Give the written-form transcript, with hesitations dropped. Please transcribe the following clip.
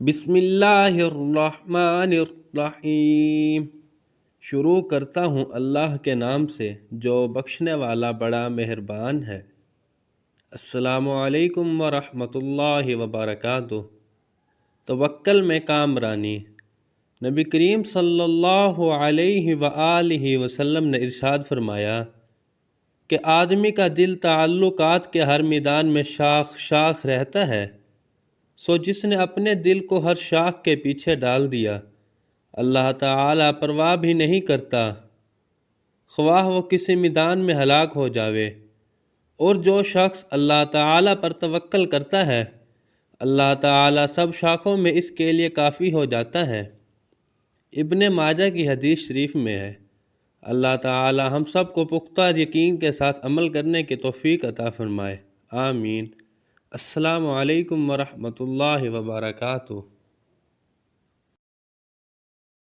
بسم اللہ الرحمن الرحیم۔ شروع کرتا ہوں اللہ کے نام سے جو بخشنے والا بڑا مہربان ہے۔ السلام علیکم ورحمۃ اللہ وبرکاتہ۔ توکل میں کامرانی۔ نبی کریم صلی اللہ علیہ وآلہ وسلم نے ارشاد فرمایا کہ آدمی کا دل تعلقات کے ہر میدان میں شاخ شاخ رہتا ہے، سو جس نے اپنے دل کو ہر شاخ کے پیچھے ڈال دیا، اللہ تعالیٰ پرواہ بھی نہیں کرتا خواہ وہ کسی میدان میں ہلاک ہو جاوے۔ اور جو شخص اللہ تعالیٰ پر توکل کرتا ہے، اللہ تعالیٰ سب شاخوں میں اس کے لیے کافی ہو جاتا ہے۔ ابن ماجہ کی حدیث شریف میں ہے۔ اللہ تعالیٰ ہم سب کو پختہ یقین کے ساتھ عمل کرنے کی توفیق عطا فرمائے، آمین۔ السلام علیکم ورحمۃ اللہ وبرکاتہ۔